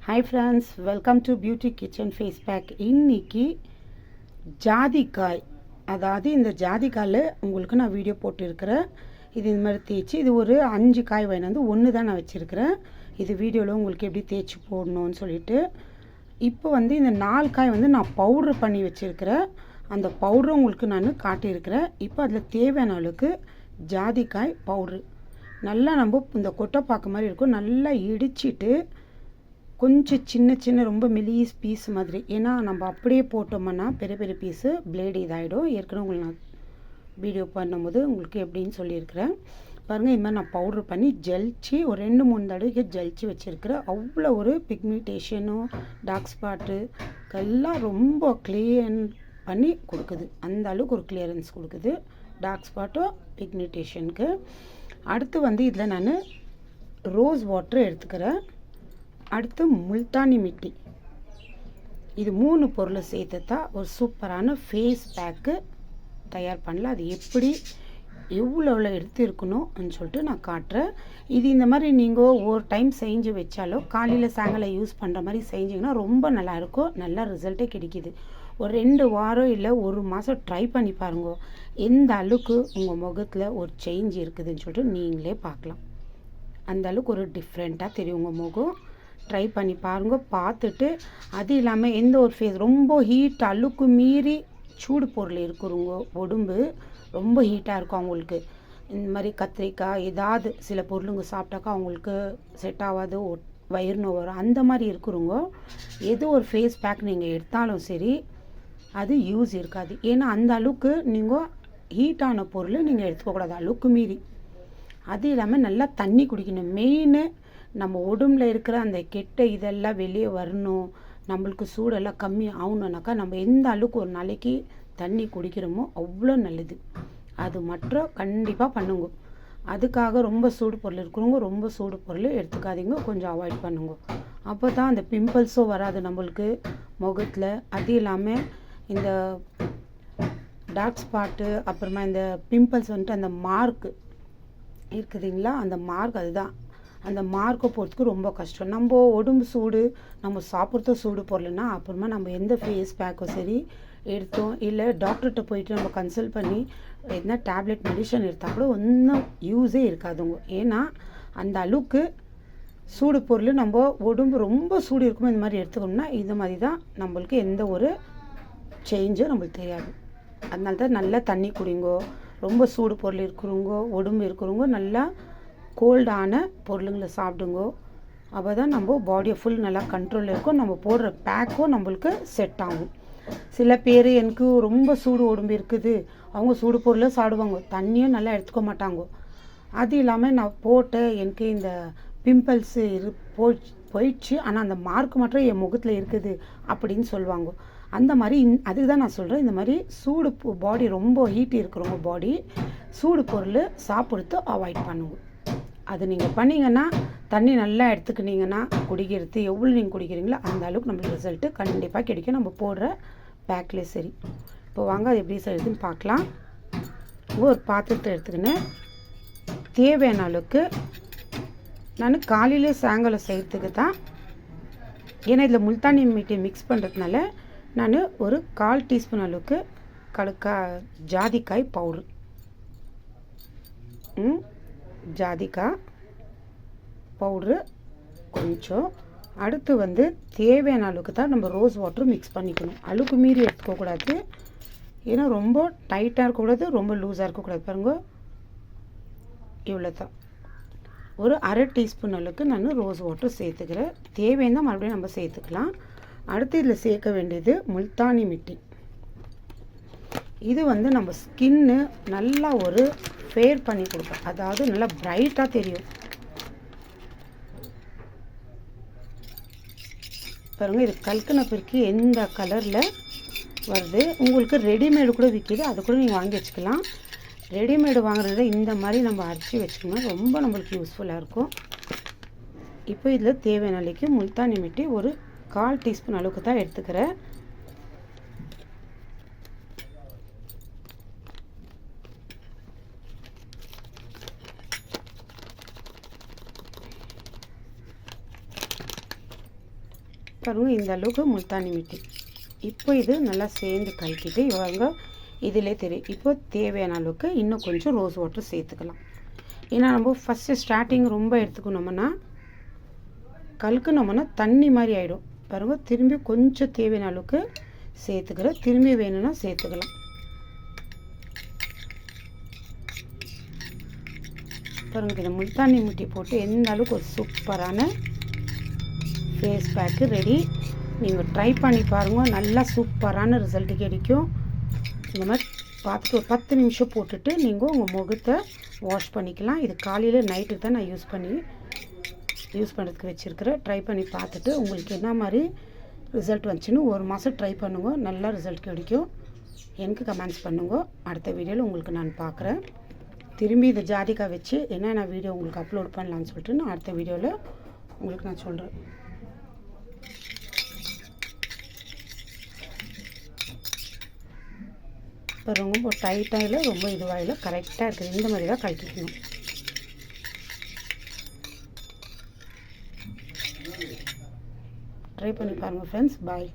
Hi friends, welcome to beauty kitchen face pack. இன்றைக்கி ஜாதிக்காய், அதாவது இந்த ஜாதிக்காயில் உங்களுக்கு நான் வீடியோ போட்டிருக்கிறேன். இது இந்த மாதிரி தேய்ச்சி, இது ஒரு 5 காய் வந்து ஒன்று தான் நான் வச்சுருக்கிறேன். இது வீடியோவில் உங்களுக்கு எப்படி தேய்ச்சி போடணும்னு சொல்லிட்டு. இப்போ இந்த 4 காய் நான் பவுட்ரு பண்ணி வச்சுருக்கிறேன். அந்த பவுட்ரு உங்களுக்கு நான் காட்டியிருக்கிறேன். இப்போ அதில் தேவையான அளவுக்கு ஜாதிக்காய் பவுட்ரு நல்லா நம்ம இந்த கொட்டைப்பாக்கு மாதிரி இருக்கும், நல்லா இடிச்சிட்டு கொஞ்சம் சின்ன சின்ன ரொம்ப மெலிஸ் பீஸ் மாதிரி. ஏன்னா நம்ம அப்படியே போட்டோம்னா பெரிய பெரிய பீஸு பிளேடு இதாகிடும். ஏற்கனவே உங்களுக்கு நான் வீடியோ பண்ணும்போது உங்களுக்கு எப்படின்னு சொல்லியிருக்கிறேன். பாருங்கள், இது மாதிரி நான் பவுட்ரு பண்ணி ஜெலிச்சு ஒரு 2-3 தடவைக்கு ஜெலிச்சு வச்சுருக்கிறேன். அவ்வளோ ஒரு பிக்மெண்டேஷனும் டார்க் ஸ்பாட்டு எல்லாம் ரொம்ப கிளியர் பண்ணி கொடுக்குது. அந்த அளவுக்கு ஒரு கிளியரன்ஸ் கொடுக்குது டார்க் ஸ்பாட்டும் பிக்மெண்டேஷனுக்கு. அடுத்து இதில் நான் ரோஸ் வாட்டர் எடுத்துக்கிறேன். அடுத்து முல்தானி மிட்டி. இது 3 பொருளை சேர்த்து தான் ஒரு சூப்பரான ஃபேஸ் பேக்கு தயார் பண்ணலாம். அது எப்படி எவ்வளோ எடுத்து இருக்கணும்னு சொல்லிட்டு நான் காட்டுறேன். இது இந்த மாதிரி நீங்கள் ஒரு டைம் செஞ்சு வச்சாலோ காலையில் சாயங்காலம் யூஸ் பண்ணுற மாதிரி செஞ்சிங்கன்னா ரொம்ப நல்லாயிருக்கும். நல்லா ரிசல்ட்டே கிடைக்கிது. ஒரு 2 வாரம் இல்லை 1 மாதம் ட்ரை பண்ணி பாருங்க. எந்த அளவுக்கு உங்கள் முகத்தில் ஒரு சேஞ்ச் இருக்குதுன்னு சொல்லிட்டு நீங்களே பார்க்கலாம். அந்த அளவுக்கு ஒரு டிஃப்ரெண்ட்டாக தெரியும் உங்கள் முகம். ட்ரை பண்ணி பாருங்க. பார்த்துட்டு அது இல்லாமல் எந்த ஒரு ஃபேஸ் ரொம்ப ஹீட் அழுக்கு மீறி சூடு பொருள் இருக்கிறவங்க உடம்பு ரொம்ப ஹீட்டாக இருக்கும் அவங்களுக்கு, இந்த மாதிரி கத்திரிக்காய் ஏதாவது சில பொருளுங்க சாப்பிட்டாக்கா அவங்களுக்கு செட் ஆகாது, வயிறு நோய் வரும், அந்த மாதிரி இருக்கிறவங்க ஏதோ ஒரு ஃபேஸ் பேக் நீங்கள் எடுத்தாலும் சரி அது யூஸ் இருக்காது. ஏன்னா அந்த அளவுக்கு நீங்கள் ஹீட்டான பொருள் நீங்கள் எடுத்துக்கக்கூடாது அளவுக்கு மீறி. அது இல்லாமல் நல்லா தண்ணி குடிக்கணும். மெயின் நம்ம உடம்புல இருக்கிற அந்த கெட்ட இதெல்லாம் வெளியே வரணும், நம்மளுக்கு சூடெல்லாம் கம்மி ஆகணுன்னாக்கா நம்ம எந்த அளவுக்கு ஒரு நாளைக்கு தண்ணி குடிக்கிறோமோ அவ்வளோ நல்லது. அது மட்டும் கண்டிப்பாக பண்ணுங்க. அதுக்காக ரொம்ப சூடு பொருள் இருக்கிறவங்க ரொம்ப சூடு பொருள் எடுத்துக்காதீங்க, கொஞ்சம் அவாய்ட் பண்ணுங்க. அப்போ தான் அந்த பிம்பிள்ஸும் வராது நம்மளுக்கு முகத்தில். அது இல்லாமல் இந்த டார்க் ஸ்பாட்டு அப்புறமா இந்த பிம்பிள்ஸ் அந்த மார்க்கு இருக்குதுங்களா, அந்த மார்க் அதுதான். அந்த மார்க்கை போகிறதுக்கு ரொம்ப கஷ்டம். நம்ம உடம்பு சூடு, நம்ம சாப்பிட்றது சூடு பொருள்னா அப்புறமா நம்ம எந்த ஃபேஸ் பேக்கும் சரி எடுத்தோம் இல்லை டாக்டர்கிட்ட போயிட்டு நம்ம கன்சல்ட் பண்ணி எதனா டேப்லெட் மெடிசன் எடுத்தால் கூட ஒன்றும் யூஸே இருக்காதுங்க. ஏன்னா அந்த அளவுக்கு சூடு பொருள் நம்ம உடம்பு ரொம்ப சூடு இருக்குமோ இந்த மாதிரி எடுத்துக்கணும்னா இந்த மாதிரி தான் நம்மளுக்கு எந்த ஒரு சேஞ்சும் நம்மளுக்கு தெரியாது. அதனால தான் நல்லா தண்ணி குடிங்கோ. ரொம்ப சூடு பொருள் இருக்கிறவங்க உடம்பு இருக்கிறவங்க நல்லா கோல்டான பொருளுங்களை சாப்பிடுங்கோ. அப்போ தான் நம்ம பாடியை ஃபுல் நல்லா கண்ட்ரோலில் இருக்கும். நம்ம போடுற பேக்கும் நம்மளுக்கு செட் ஆகும். சில பேர் எனக்கு ரொம்ப சூடு உடம்பு இருக்குது, அவங்க சூடு பொருளை சாப்பிடுவாங்க, தண்ணியும் நல்லா எடுத்துக்க மாட்டாங்க. அது இல்லாமல் நான் போட்ட எனக்கு இந்த பிம்பிள்ஸு போயிடுச்சு, ஆனால் அந்த மார்க் மட்டும் என் முகத்தில் இருக்குது அப்படின்னு சொல்லுவாங்க. அந்த மாதிரி அதுக்கு தான் நான் சொல்கிறேன், இந்த மாதிரி சூடு பாடி ரொம்ப ஹீட் இருக்கிறவங்க பாடி சூடு பொருள் சாப்பிட்றது அவாய்ட் பண்ணுங்க. அது நீங்கள் பண்ணிங்கன்னா தண்ணி நல்லா எடுத்துக்கினீங்கன்னா குடிக்கிறது எவ்வளோ நீங்கள் குடிக்கிறீங்களோ அந்த அளவுக்கு நம்மளுக்கு ரிசல்ட்டு கண்டிப்பாக கிடைக்கும், நம்ம போடுற பேக்லேயே சரி. இப்போ வாங்க அது எப்படி செய்யுதுன்னு பார்க்கலாம். ஒரு பாத்திரத்தை எடுத்துக்கினேன். தேவையான அளவுக்கு நான் காலையிலே சாயங்காலம் செய்கிறதுக்கு தான், ஏன்னா இதில் முல்தானி மிட்டி மிக்ஸ் பண்ணுறதுனால நான் ஒரு 1/4 டீஸ்பூன் அளவுக்கு ஜாதிக்காய் பவுட்ரு, ஜாதிக்காய் பவுட்ரு கொஞ்சம். அடுத்து தேவையான அளவுக்கு தான் நம்ம ரோஸ் வாட்டர் மிக்ஸ் பண்ணிக்கணும். அளவுக்கு மீறி எடுத்துக்கக்கூடாது, ஏன்னா ரொம்ப டைட்டாக இருக்கக்கூடாது, ரொம்ப லூஸாக இருக்கக்கூடாது. பாருங்க, இவ்வளோ தான். ஒரு 1/2 டீஸ்பூன் அளவுக்கு நான் ரோஸ் வாட்டர் சேர்த்துக்கிறேன். தேவைன்னா மறுபடியும் நம்ம சேர்த்துக்கலாம். அடுத்து இதில் சேர்க்க வேண்டியது முல்தானி மிட்டி. இது நம்ம ஸ்கின்னு நல்லா ஒரு ஃபேர் பண்ணி கொடுப்போம், அதாவது நல்லா பிரைட்டாக தெரியும். பாருங்கள், இது கல்கன பிறகு எந்த கலரில் வருது. உங்களுக்கு ரெடிமேடு கூட விற்கிது, அது கூட நீங்கள் வாங்கி வச்சுக்கலாம். ரெடிமேடு வாங்குறத இந்த மாதிரி நம்ம அரைச்சி வச்சுக்கோங்க, ரொம்ப நம்மளுக்கு யூஸ்ஃபுல்லாக இருக்கும். இப்போ இதில் தேவையான அளவுக்கு முல்தானி மிட்டி ஒரு 1/4 டீஸ்பூன் அளவுக்கு தான் எடுத்துக்கிறேன். பாருங்கள் இந்த அளவுக்கு முல்தானி மிட்டி. இப்போ இது நல்லா சேர்ந்து கலக்கிட்டு இவங்க இதிலே தெரியும். இப்போ தேவையான அளவுக்கு இன்னும் கொஞ்சம் ரோஸ் வாட்டர் சேர்த்துக்கலாம். ஏன்னா நம்ம ஃபஸ்ட்டு ஸ்டார்டிங் ரொம்ப எடுத்துக்கணும்னா கலக்குனோம்னா தண்ணி மாதிரி ஆகிடும். பாருங்கள் திரும்பி கொஞ்சம் தேவையான அளவுக்கு சேர்த்துக்கிறேன். திரும்பி வேணும்னா சேர்த்துக்கலாம். பாருங்கள் இந்த முல்தானி மிட்டி போட்டு எந்த அளவுக்கு ஒரு சூப்பரான ஃபேஸ் பேக்கு ரெடி. நீங்கள் ட்ரை பண்ணி பாருங்கள், நல்லா சூப்பரான ரிசல்ட்டு கிடைக்கும். இந்த மாதிரி பார்த்துட்டு ஒரு 10 நிமிஷம் போட்டுட்டு நீங்கள் உங்கள் முகத்தை வாஷ் பண்ணிக்கலாம். இது காலையில் நைட்டுக்கு தான் நான் யூஸ் பண்ணுறதுக்கு வச்சுருக்கிறேன். ட்ரை பண்ணி பார்த்துட்டு உங்களுக்கு என்ன மாதிரி ரிசல்ட் வந்துச்சுன்னு ஒரு மாதம் ட்ரை பண்ணுங்க. நல்லா ரிசல்ட் கிடைக்கும். எனக்கு கமெண்ட்ஸ் பண்ணுங்க. அடுத்த வீடியோவில் உங்களுக்கு நான் பார்க்குறேன். திரும்பி இந்த ஜாதிக்காய் வச்சு என்னென்ன வீடியோ உங்களுக்கு அப்லோட் பண்ணலான்னு சொல்லிட்டு நான் அடுத்த வீடியோவில் உங்களுக்கு நான் சொல்கிறேன். இப்போ ரொம்ப டைட்டாக இல்லை, ரொம்ப இதுவாக இல்லை, கரெக்டாக இருக்குது. இந்த மாதிரி தான் கலக்கிக்கணும். ட்ரை பண்ணி பாருங்கள் ஃப்ரெண்ட்ஸ். பாய்.